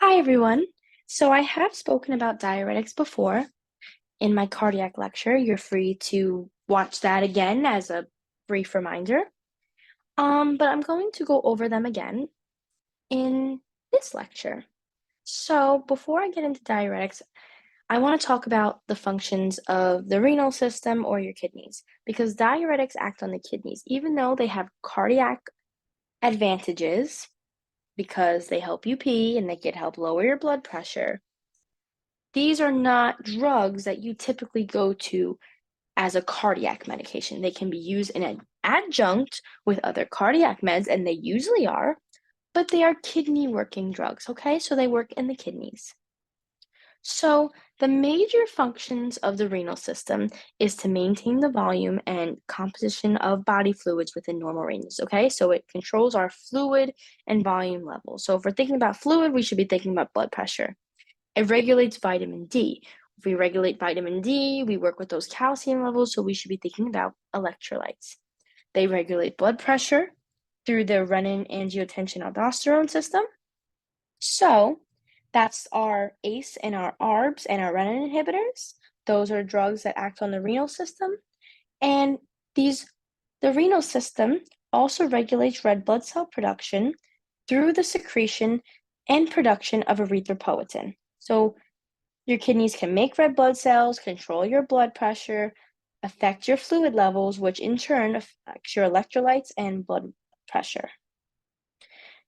Hi, everyone. So I have spoken about diuretics before in my cardiac lecture. You're free to watch that again as a brief reminder. But I'm going to go over them again in this lecture. So before I get into diuretics, I want to talk about the functions of the renal system or your kidneys, because diuretics act on the kidneys, even though they have cardiac advantages because they help you pee and they can help lower your blood pressure. These are not drugs that you typically go to as a cardiac medication. They can be used in an adjunct with other cardiac meds, and they usually are, but they are kidney working drugs, okay? So they work in the kidneys. So the major functions of the renal system is to maintain the volume and composition of body fluids within normal ranges, okay? So it controls our fluid and volume levels. So if we're thinking about fluid, we should be thinking about blood pressure. It regulates vitamin D. If we regulate vitamin D, we work with those calcium levels, so we should be thinking about electrolytes. They regulate blood pressure through the renin-angiotensin-aldosterone system. So that's our ACE and our ARBs and our renin inhibitors. Those are drugs that act on the renal system. And the renal system also regulates red blood cell production through the secretion and production of erythropoietin. So your kidneys can make red blood cells, control your blood pressure, affect your fluid levels, which in turn affects your electrolytes and blood pressure.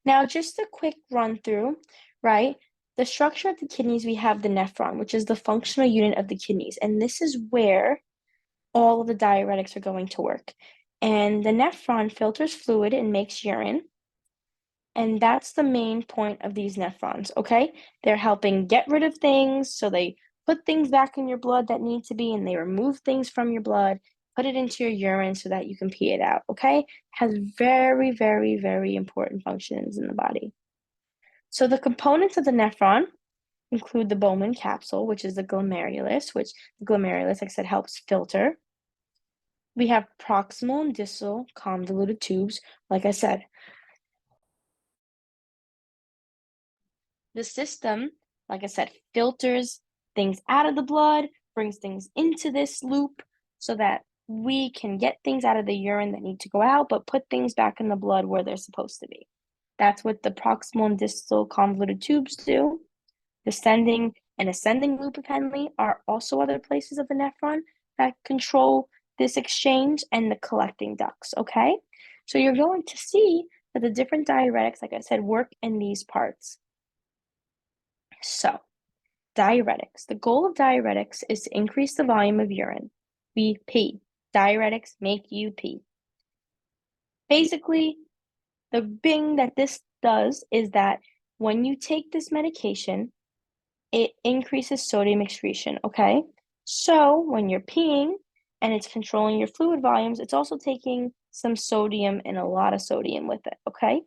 Now, just a quick run through, right? The structure of the kidneys, we have the nephron, which is the functional unit of the kidneys. And this is where all of the diuretics are going to work. And the nephron filters fluid and makes urine. And that's the main point of these nephrons, okay? They're helping get rid of things, so they put things back in your blood that need to be, and they remove things from your blood, put it into your urine so that you can pee it out, okay? Has very, very, very important functions in the body. So the components of the nephron include the Bowman capsule, which is the glomerulus, which the glomerulus, like I said, helps filter. We have proximal and distal convoluted tubes, like I said. The system, like I said, filters things out of the blood, brings things into this loop so that we can get things out of the urine that need to go out, but put things back in the blood where they're supposed to be. That's what the proximal and distal convoluted tubes do. Descending and ascending loop apparently are also other places of the nephron that control this exchange, and the collecting ducts, okay? So you're going to see that the different diuretics, like I said, work in these parts. So, diuretics. The goal of diuretics is to increase the volume of urine. We pee. Diuretics make you pee. Basically, the thing that this does is that when you take this medication, it increases sodium excretion, okay? So when you're peeing and it's controlling your fluid volumes, it's also taking some sodium and a lot of sodium with it, okay?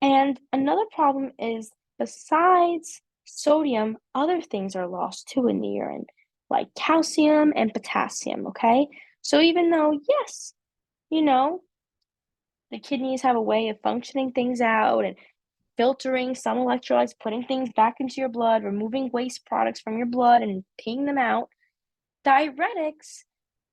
And another problem is besides sodium, other things are lost too in the urine, like calcium and potassium, okay? So even though, yes, you know, the kidneys have a way of functioning things out and filtering some electrolytes, putting things back into your blood, removing waste products from your blood and peeing them out, diuretics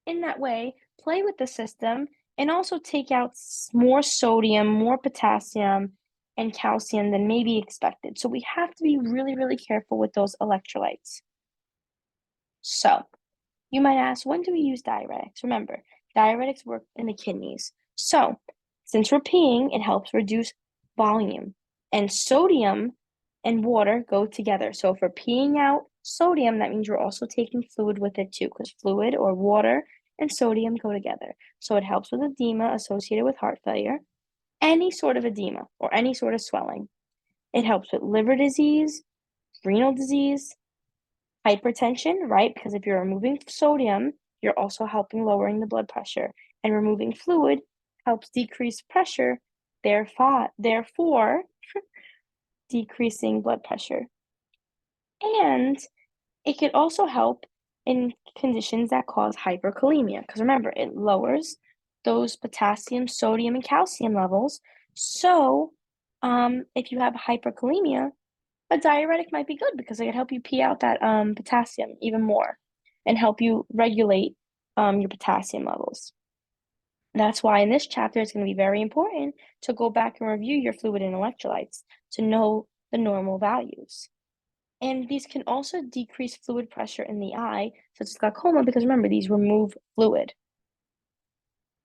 in that way play with the system and also take out more sodium, more potassium, and calcium than may be expected. So we have to be really, really careful with those electrolytes. So you might ask, when do we use diuretics? Remember, diuretics work in the kidneys. So since we're peeing, it helps reduce volume. And sodium and water go together. So if we're peeing out sodium, that means we're also taking fluid with it too, because fluid or water and sodium go together. So it helps with edema associated with heart failure, any sort of edema or any sort of swelling. It helps with liver disease, renal disease, hypertension, right? Because if you're removing sodium, you're also helping lowering the blood pressure. And removing fluid helps decrease pressure, therefore decreasing blood pressure. And it could also help in conditions that cause hyperkalemia, because remember, it lowers those potassium, sodium, and calcium levels. So If you have hyperkalemia, a diuretic might be good because it can help you pee out that potassium even more and help you regulate your potassium levels. That's why in this chapter, it's going to be very important to go back and review your fluid and electrolytes to know the normal values. And these can also decrease fluid pressure in the eye, such as glaucoma, because remember, these remove fluid.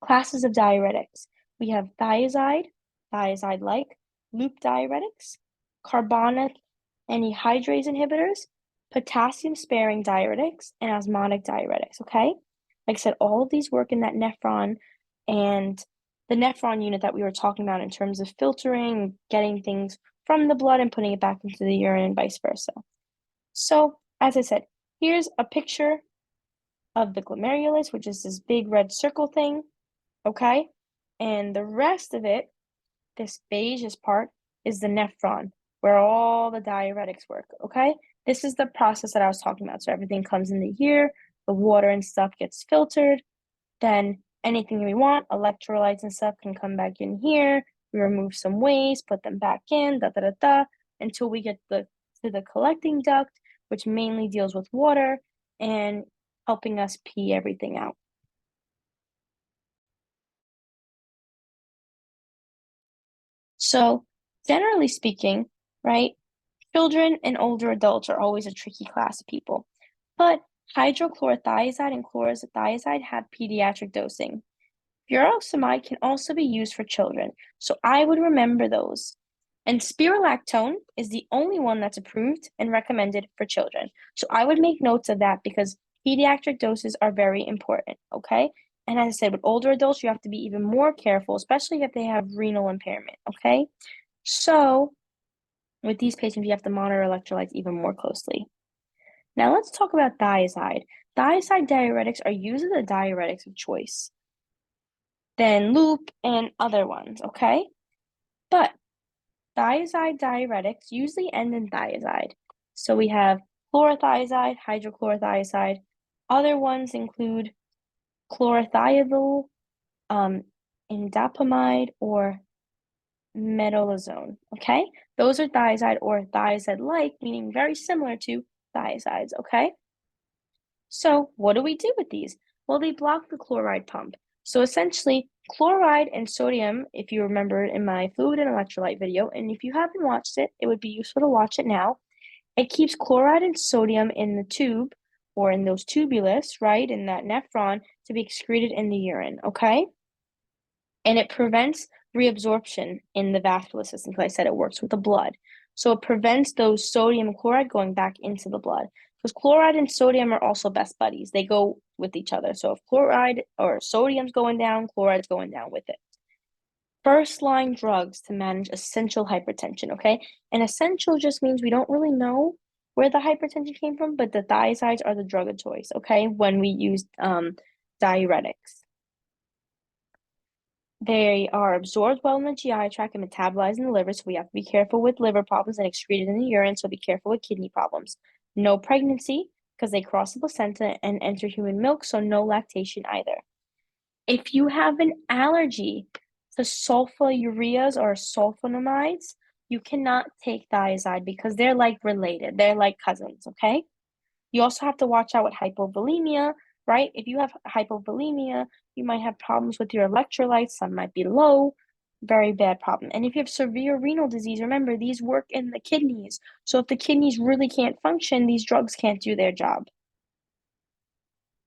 Classes of diuretics. We have thiazide, thiazide-like, loop diuretics, carbonic anhydrase inhibitors, potassium-sparing diuretics, and osmotic diuretics, okay? Like I said, all of these work in that nephron and the nephron unit that we were talking about in terms of filtering, getting things from the blood and putting it back into the urine and vice versa. So, as I said, here's a picture of the glomerulus, which is this big red circle thing, okay? And the rest of it, this beige part, is the nephron, where all the diuretics work, okay? This is the process that I was talking about. So everything comes into here, the water and stuff gets filtered, then anything we want, electrolytes and stuff can come back in here. We remove some waste, put them back in, until we get to the collecting duct, which mainly deals with water and helping us pee everything out. So, generally speaking, right, children and older adults are always a tricky class of people. But hydrochlorothiazide and chlorothiazide have pediatric dosing. Furosemide can also be used for children, so I would remember those. And spironolactone is the only one that's approved and recommended for children. So I would make notes of that because pediatric doses are very important, okay? And as I said, with older adults, you have to be even more careful, especially if they have renal impairment, okay? So with these patients, you have to monitor electrolytes even more closely. Now let's talk about thiazide. Thiazide diuretics are usually the diuretics of choice, then loop and other ones, okay? But thiazide diuretics usually end in thiazide. So we have chlorothiazide, hydrochlorothiazide. Other ones include chlorothiazole, indapamide, or metolazone, okay? Those are thiazide or thiazide-like, meaning very similar to thiazides, okay? So what do we do with these? Well, they block the chloride pump. So essentially, chloride and sodium, if you remember in my fluid and electrolyte video, and if you haven't watched it, it would be useful to watch it now. It keeps chloride and sodium in the tube or in those tubulus, right, in that nephron to be excreted in the urine, okay? And it prevents reabsorption in the vascular system. Because I said it works with the blood. So it prevents those sodium and chloride going back into the blood. Because chloride and sodium are also best buddies. They go with each other. So if chloride or sodium's going down, chloride's going down with it. First line drugs to manage essential hypertension, okay? And essential just means we don't really know where the hypertension came from, but the thiazides are the drug of choice, okay? When we use diuretics. They are absorbed well in the GI tract and metabolized in the liver, so we have to be careful with liver problems and excreted in the urine, so be careful with kidney problems. No pregnancy, because they cross the placenta and enter human milk, so no lactation either. If you have an allergy to sulfonylureas or sulfonamides, you cannot take thiazide because they're like related. They're like cousins, okay? You also have to watch out with hypovolemia, right? If you have hypovolemia, you might have problems with your electrolytes. Some might be low, very bad problem. And if you have severe renal disease, remember, these work in the kidneys. So if the kidneys really can't function, these drugs can't do their job.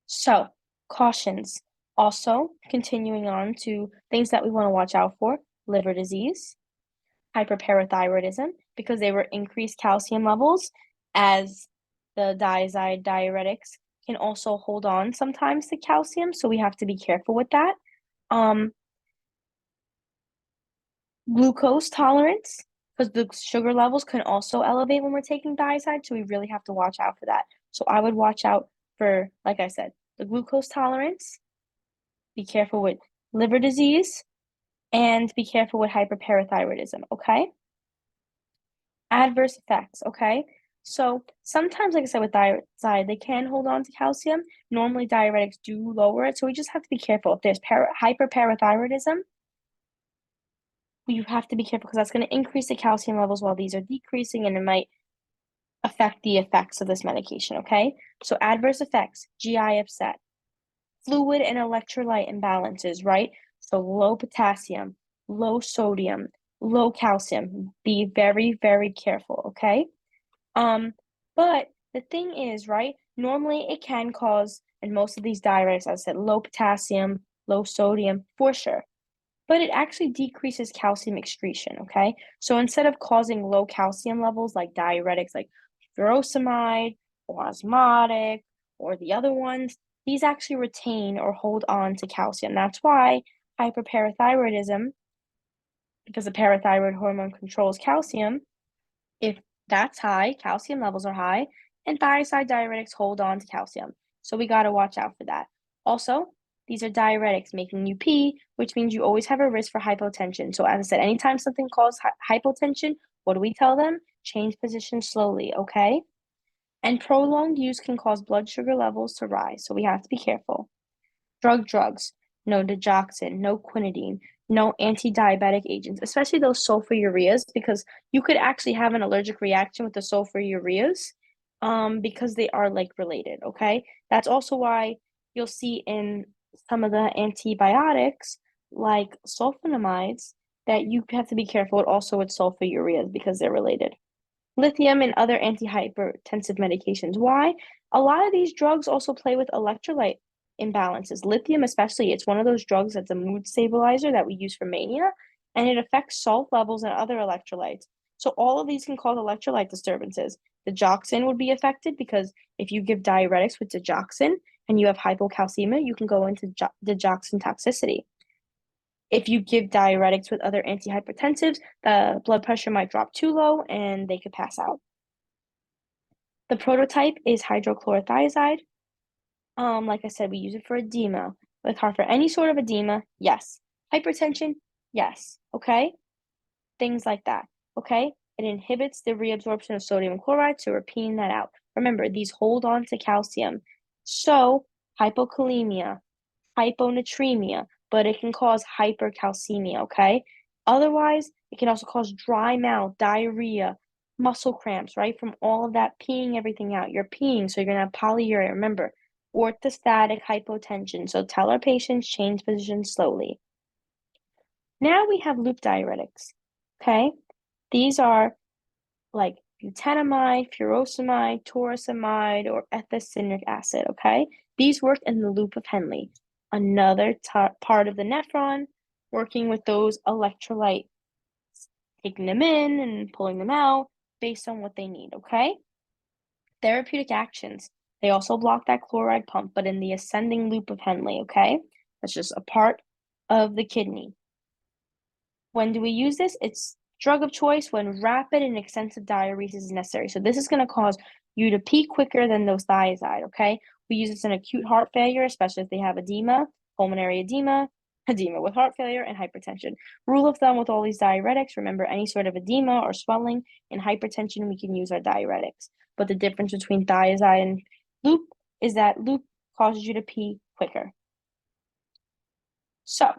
So, cautions. Also, continuing on to things that we want to watch out for, liver disease, hyperparathyroidism, because they were increased calcium levels as the thiazide diuretics can also hold on sometimes to calcium, so we have to be careful with that. Glucose tolerance, because the sugar levels can also elevate when we're taking thiazide, so we really have to watch out for that. So I would watch out for, like I said, the glucose tolerance, be careful with liver disease, and be careful with hyperparathyroidism, okay? Adverse effects, okay? So sometimes, like I said, with thiazide, they can hold on to calcium. Normally, diuretics do lower it, so we just have to be careful. If there's hyperparathyroidism, You have to be careful because that's going to increase the calcium levels while these are decreasing, and it might affect the effects of this medication, okay? So adverse effects, GI upset, fluid and electrolyte imbalances, right? So low potassium, low sodium, low calcium. Be very, very careful, okay? But the thing is, right, normally it can cause, and most of these diuretics, as I said, low potassium, low sodium, for sure. But it actually decreases calcium excretion, okay? So instead of causing low calcium levels like diuretics like furosemide or osmotic or the other ones, these actually retain or hold on to calcium. That's why hyperparathyroidism, because the parathyroid hormone controls calcium, if that's high, calcium levels are high, and thiazide diuretics hold on to calcium. So we got to watch out for that. Also, these are diuretics making you pee, which means you always have a risk for hypotension. So as I said, anytime something causes hypotension, what do we tell them? Change position slowly, okay? And prolonged use can cause blood sugar levels to rise, so we have to be careful. Drugs, no digoxin, no quinidine, no anti-diabetic agents, especially those sulfonylureas, because you could actually have an allergic reaction with the sulfonylureas, because they are like related, okay? That's also why you'll see in some of the antibiotics, like sulfonamides, that you have to be careful also with sulfonylureas because they're related. Lithium and other antihypertensive medications. Why? A lot of these drugs also play with electrolyte imbalances. Lithium, especially, it's one of those drugs that's a mood stabilizer that we use for mania, and it affects salt levels and other electrolytes. So all of these can cause electrolyte disturbances. Digoxin would be affected because if you give diuretics with digoxin and you have hypocalcemia, you can go into digoxin toxicity. If you give diuretics with other antihypertensives, the blood pressure might drop too low and they could pass out. The prototype is hydrochlorothiazide. Like I said, we use it for edema. With heart for any sort of edema, yes. Hypertension, yes. Okay? Things like that. Okay? It inhibits the reabsorption of sodium chloride, so we're peeing that out. Remember, these hold on to calcium. So, hypokalemia, hyponatremia, but it can cause hypercalcemia, okay? Otherwise, it can also cause dry mouth, diarrhea, muscle cramps, right? From all of that peeing everything out. You're peeing, so you're gonna have polyuria. Remember, orthostatic hypotension. So tell our patients change position slowly. Now we have loop diuretics, okay? These are like butanamide, furosemide, torsemide, or ethacinic acid, okay? These work in the loop of Henle, another part of the nephron, working with those electrolytes, taking them in and pulling them out based on what they need, okay? Therapeutic actions. They also block that chloride pump, but in the ascending loop of Henle, okay? That's just a part of the kidney. When do we use this? It's drug of choice when rapid and extensive diuresis is necessary. So this is going to cause you to pee quicker than those thiazide, okay? We use this in acute heart failure, especially if they have edema, pulmonary edema, edema with heart failure, and hypertension. Rule of thumb with all these diuretics, remember any sort of edema or swelling and hypertension, we can use our diuretics. But the difference between thiazide and loop is that loop causes you to pee quicker. So,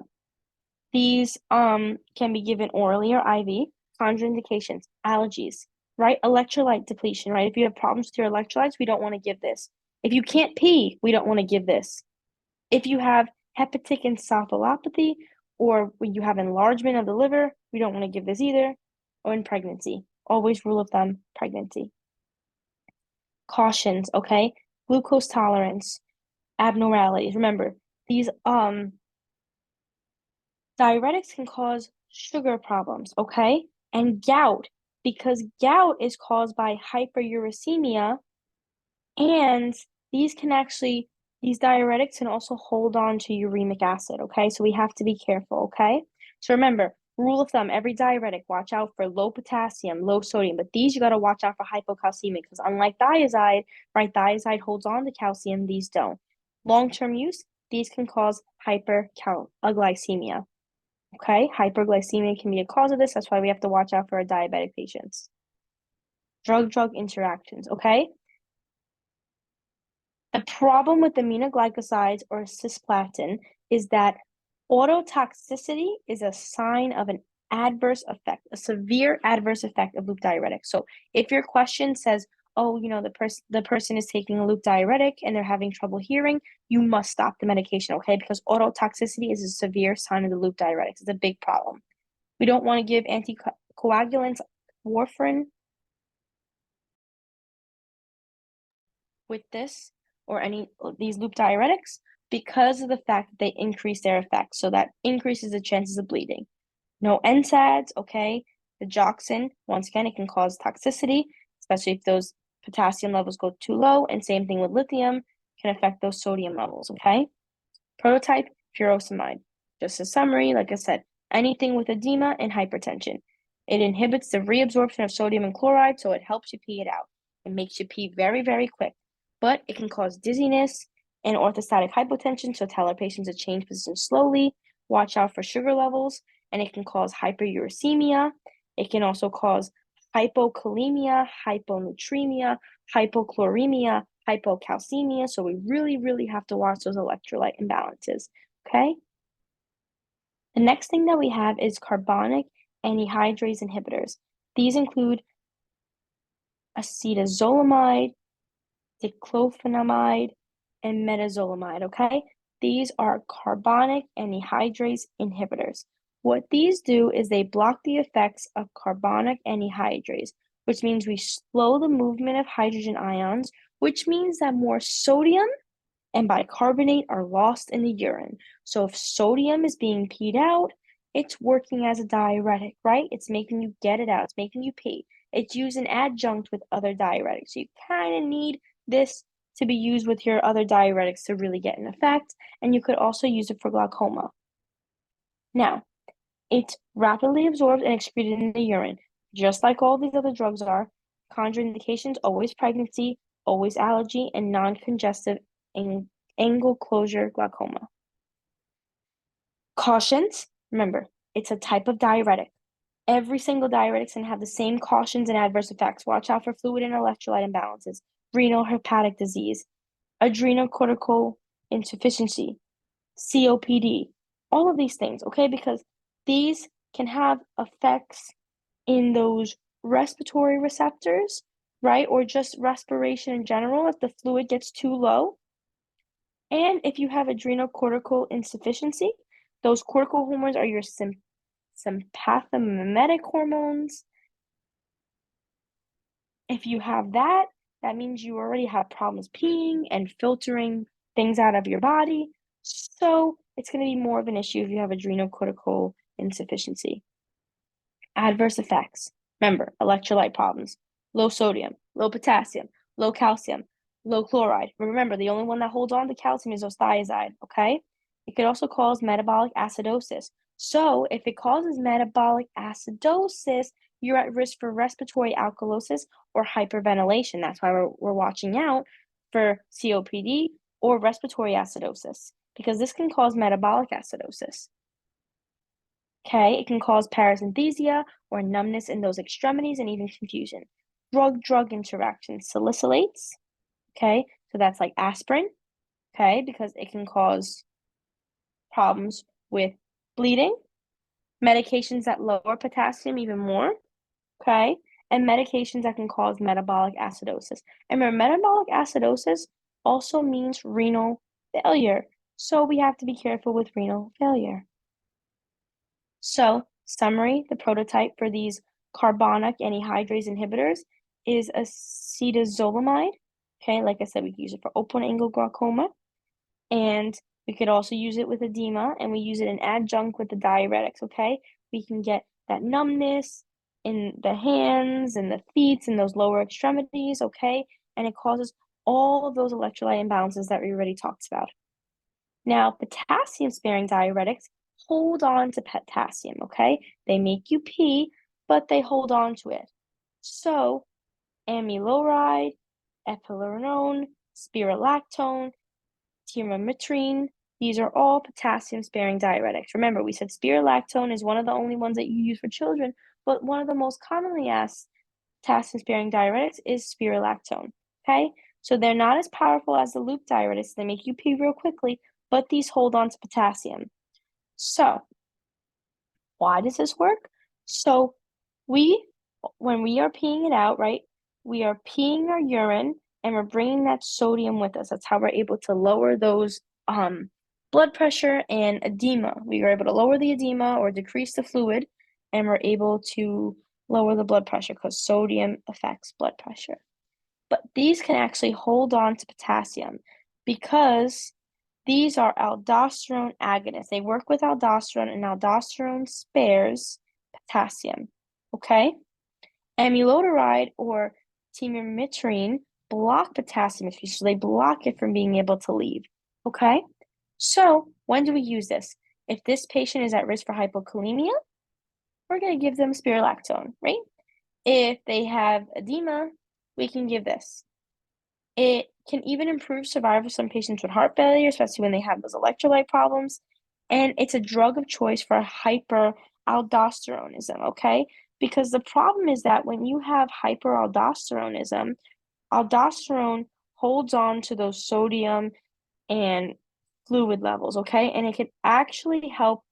these can be given orally or IV. Contraindications, allergies, right? Electrolyte depletion, right? If you have problems with your electrolytes, we don't want to give this. If you can't pee, we don't want to give this. If you have hepatic encephalopathy or when you have enlargement of the liver, we don't want to give this either. Or in pregnancy, always rule of thumb, pregnancy. Cautions, okay? Glucose tolerance, abnormalities. Remember, these diuretics can cause sugar problems, okay? And gout, because gout is caused by hyperuricemia, and these diuretics can also hold on to uremic acid, okay? So we have to be careful, okay? So remember, rule of thumb, every diuretic, watch out for low potassium, low sodium, but these you got to watch out for hypocalcemia because unlike thiazide, right, thiazide holds on to calcium, these don't. Long-term use, these can cause hyperglycemia. Okay, hyperglycemia can be a cause of this. That's why we have to watch out for our diabetic patients. Drug-drug interactions, okay? The problem with aminoglycosides or cisplatin is that autotoxicity is a sign of an adverse effect, a severe adverse effect of loop diuretics. So if your question says, oh, the person is taking a loop diuretic and they're having trouble hearing, you must stop the medication, okay? Because ototoxicity is a severe sign of the loop diuretics. It's a big problem. We don't want to give anticoagulants, warfarin, with this or any of these loop diuretics because of the fact that they increase their effects. So that increases the chances of bleeding. No NSAIDs, okay? The digoxin, once again, it can cause toxicity, especially if those potassium levels go too low. And same thing with lithium, can affect those sodium levels, okay? Prototype, furosemide. Just a summary, like I said, anything with edema and hypertension. It inhibits the reabsorption of sodium and chloride, so it helps you pee it out. It makes you pee very, very quick, but it can cause dizziness and orthostatic hypotension, so tell our patients to change position slowly, watch out for sugar levels, and it can cause hyperuricemia. It can also cause hypokalemia, hyponatremia, hypochloremia, hypocalcemia. So we really, really have to watch those electrolyte imbalances, okay? The next thing that we have is carbonic anhydrase inhibitors. These include acetazolamide, diclofenac, and metazolamide, okay? These are carbonic anhydrase inhibitors. What these do is they block the effects of carbonic anhydrase, which means we slow the movement of hydrogen ions, which means that more sodium and bicarbonate are lost in the urine. So if sodium is being peed out, it's working as a diuretic, right? It's making you get it out. It's making you pee. It's used in adjunct with other diuretics. So you kind of need this to be used with your other diuretics to really get an effect. And you could also use it for glaucoma. Now, it's rapidly absorbed and excreted in the urine, just like all these other drugs are. Contraindications, always pregnancy, always allergy, and non-congestive angle closure glaucoma. Cautions, remember, it's a type of diuretic. Every single diuretic can have the same cautions and adverse effects. Watch out for fluid and electrolyte imbalances, renal hepatic disease, adrenocortical insufficiency, COPD, all of these things, okay? Because these can have effects in those respiratory receptors, right? Or just respiration in general if the fluid gets too low. And if you have adrenocortical insufficiency, those cortical hormones are your sympathogenic hormones. If you have that, that means you already have problems peeing and filtering things out of your body. So it's going to be more of an issue if you have adrenocortical insufficiency. Adverse effects. Remember, electrolyte problems. Low sodium, low potassium, low calcium, low chloride. But remember, the only one that holds on to calcium is thiazide, okay? It could also cause metabolic acidosis. So if it causes metabolic acidosis, you're at risk for respiratory alkalosis or hyperventilation. That's why we're watching out for COPD or respiratory acidosis, because this can cause metabolic acidosis. Okay, it can cause parasynesthesia or numbness in those extremities and even confusion. Drug-drug interactions, salicylates, okay, so that's like aspirin, okay, because it can cause problems with bleeding, medications that lower potassium even more, okay, and medications that can cause metabolic acidosis. And remember, metabolic acidosis also means renal failure, so we have to be careful with renal failure. So, summary, the prototype for these carbonic anhydrase inhibitors is acetazolamide. Okay, like I said, we can use it for open angle glaucoma, and we could also use it with edema, and we use it in adjunct with the diuretics, okay? We can get that numbness in the hands and the feet and those lower extremities, okay? And it causes all of those electrolyte imbalances that we already talked about. Now, potassium-sparing diuretics hold on to potassium, okay? They make you pee, but they hold on to it. So, amiloride, eplerenone, spirulactone, timometrine, these are all potassium-sparing diuretics. Remember, we said spirulactone is one of the only ones that you use for children, but one of the most commonly asked potassium-sparing diuretics is spirulactone, okay? So they're not as powerful as the loop diuretics. They make you pee real quickly, but these hold on to potassium. So, why does this work? So when we are peeing it out, right, we are peeing our urine and we're bringing that sodium with us. That's how we're able to lower those blood pressure and edema. We are able to lower the edema or decrease the fluid, and we're able to lower the blood pressure because sodium affects blood pressure. But these can actually hold on to potassium because these are aldosterone agonists. They work with aldosterone, and aldosterone spares potassium. Okay? Amylodaride or timimetrine block potassium excretion, so they block it from being able to leave. Okay? So, when do we use this? If this patient is at risk for hypokalemia, we're going to give them spirulactone, right? If they have edema, we can give this. It can even improve survival for some patients with heart failure, especially when they have those electrolyte problems. And it's a drug of choice for hyperaldosteronism, okay? Because the problem is that when you have hyperaldosteronism, aldosterone holds on to those sodium and fluid levels, okay? And it can actually help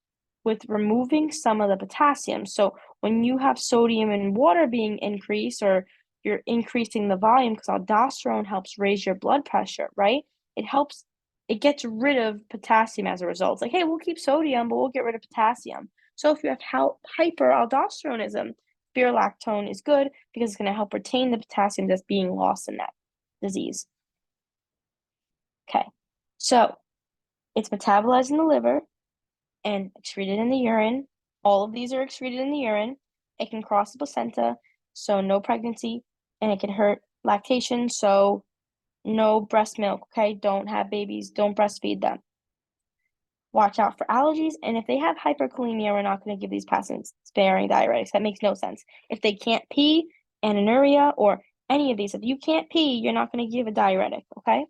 with removing some of the potassium. So when you have sodium and water being increased, or you're increasing the volume because aldosterone helps raise your blood pressure, right? It gets rid of potassium as a result. It's like, hey, we'll keep sodium, but we'll get rid of potassium. So if you have hyperaldosteronism, spirulactone is good because it's going to help retain the potassium that's being lost in that disease. Okay, so it's metabolized in the liver and excreted in the urine. All of these are excreted in the urine. It can cross the placenta, so no pregnancy, and it can hurt lactation, so no breast milk, okay? Don't have babies, don't breastfeed them. Watch out for allergies, and if they have hyperkalemia, we're not going to give these potassium-sparing diuretics. That makes no sense. If they can't pee, ananuria, or any of these, if you can't pee, you're not going to give a diuretic, okay?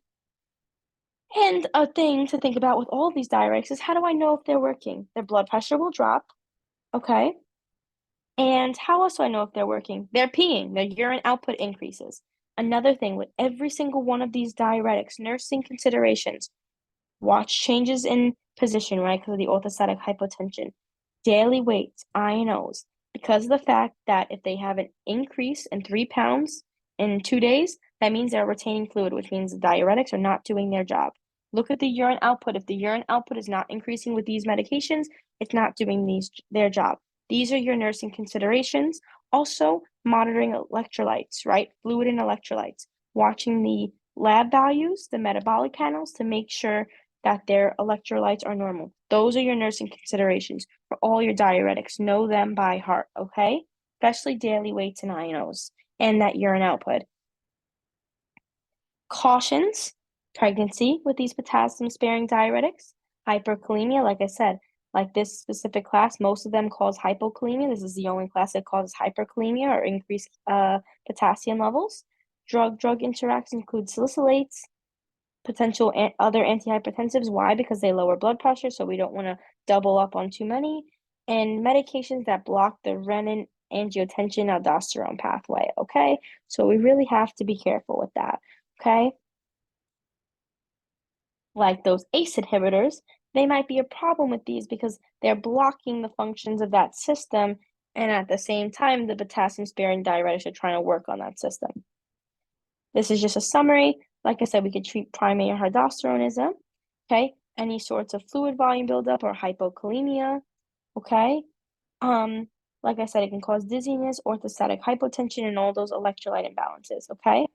And a thing to think about with all of these diuretics is, how do I know if they're working? Their blood pressure will drop, okay? And how else do I know if they're working? They're peeing, their urine output increases. Another thing with every single one of these diuretics, nursing considerations, watch changes in position, right? Because of the orthostatic hypotension. Daily weights, INOs, because of the fact that if they have an increase in 3 pounds in 2 days, that means they're retaining fluid, which means the diuretics are not doing their job. Look at the urine output. If the urine output is not increasing with these medications, it's not doing their job. These are your nursing considerations. Also, monitoring electrolytes, right? Fluid and electrolytes. Watching the lab values, the metabolic panels, to make sure that their electrolytes are normal. Those are your nursing considerations for all your diuretics. Know them by heart, okay? Especially daily weights and INOs and that urine output. Cautions: pregnancy with these potassium-sparing diuretics, hyperkalemia, like I said, like this specific class, most of them cause hypokalemia. This is the only class that causes hyperkalemia or increased potassium levels. Drug-drug interactions include salicylates, potential other antihypertensives. Why? Because they lower blood pressure, so we don't want to double up on too many. And medications that block the renin angiotensin aldosterone pathway, okay? So we really have to be careful with that, okay? Like those ACE inhibitors, they might be a problem with these because they're blocking the functions of that system, and at the same time, the potassium-sparing diuretics are trying to work on that system. This is just a summary. Like I said, we could treat primary aldosteronism, okay? Any sorts of fluid volume buildup or hypokalemia, okay? Like I said, it can cause dizziness, orthostatic hypotension, and all those electrolyte imbalances, okay?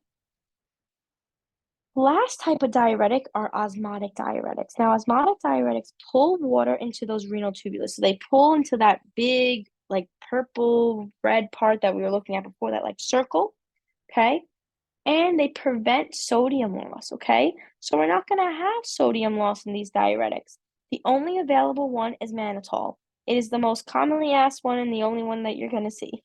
Last type of diuretic are osmotic diuretics. Now, osmotic diuretics pull water into those renal tubules. So they pull into that big, like purple red part that we were looking at before, that like circle, okay? And they prevent sodium loss, okay? So we're not going to have sodium loss in these diuretics. The only available one is mannitol. It is the most commonly asked one and the only one that you're going to see.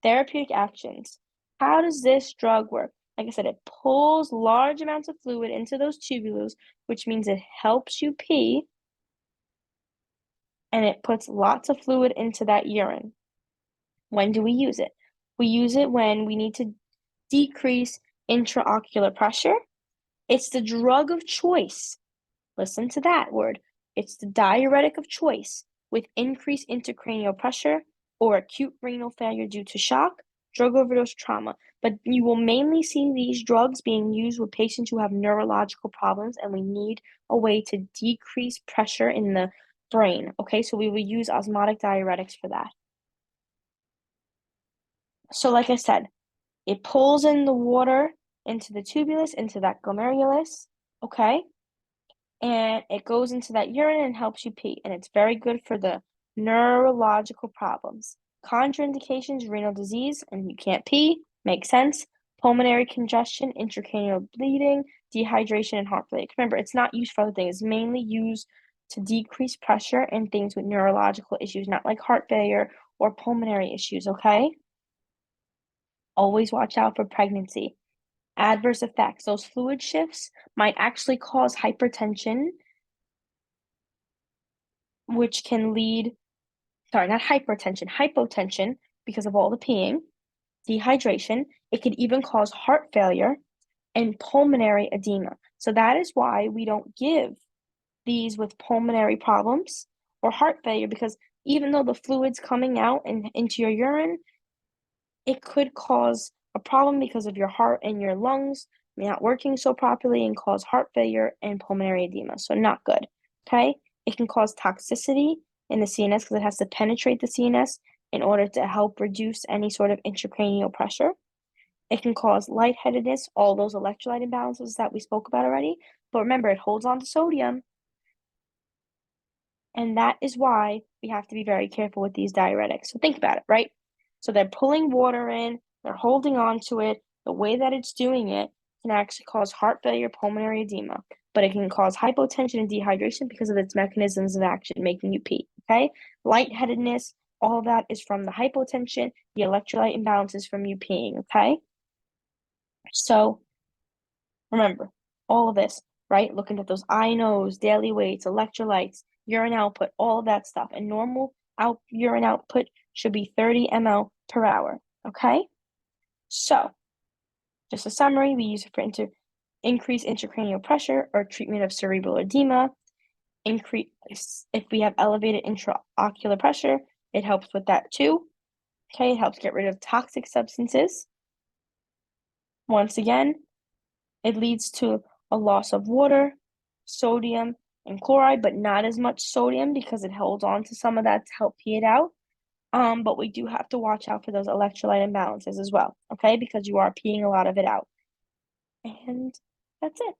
Therapeutic actions. How does this drug work? Like I said, it pulls large amounts of fluid into those tubules, which means it helps you pee, and it puts lots of fluid into that urine. When do we use it? We use it when we need to decrease intraocular pressure. It's the drug of choice. Listen to that word. It's the diuretic of choice with increased intracranial pressure or acute renal failure due to shock, drug overdose, trauma. But you will mainly see these drugs being used with patients who have neurological problems, and we need a way to decrease pressure in the brain. Okay, so we will use osmotic diuretics for that. So, like I said, it pulls in the water into the tubulus, into that glomerulus, okay? And it goes into that urine and helps you pee, and it's very good for the neurological problems. Contraindications, renal disease, and you can't pee, makes sense. Pulmonary congestion, intracranial bleeding, dehydration, and heart failure. Remember, it's not used for other things. It's mainly used to decrease pressure in things with neurological issues, not like heart failure or pulmonary issues, okay? Always watch out for pregnancy. Adverse effects. Those fluid shifts might actually cause hypertension, which can lead, sorry, not hypertension, hypotension because of all the peeing, dehydration. It could even cause heart failure and pulmonary edema. So that is why we don't give these with pulmonary problems or heart failure, because even though the fluid's coming out and into your urine, it could cause a problem because of your heart and your lungs not working so properly and cause heart failure and pulmonary edema. So not good. Okay? It can cause toxicity in the CNS because it has to penetrate the CNS in order to help reduce any sort of intracranial pressure. It can cause lightheadedness, all those electrolyte imbalances that we spoke about already. But remember, it holds on to sodium. And that is why we have to be very careful with these diuretics. So think about it, right? So they're pulling water in, they're holding on to it. The way that it's doing it can actually cause heart failure, pulmonary edema, but it can cause hypotension and dehydration because of its mechanisms of action, making you pee, okay? Lightheadedness, all of that is from the hypotension, the electrolyte imbalances from you peeing, okay? So remember, all of this, right? Looking at those INOs, daily weights, electrolytes, urine output, all of that stuff. And normal urine output should be 30 ml per hour, okay? So, just a summary, we use it for increase intracranial pressure or treatment of cerebral edema. Increase if we have elevated intraocular pressure, it helps with that too. Okay, it helps get rid of toxic substances. Once again, it leads to a loss of water, sodium, and chloride, but not as much sodium because it holds on to some of that to help pee it out. But we do have to watch out for those electrolyte imbalances as well, okay? Because you are peeing a lot of it out. And that's it.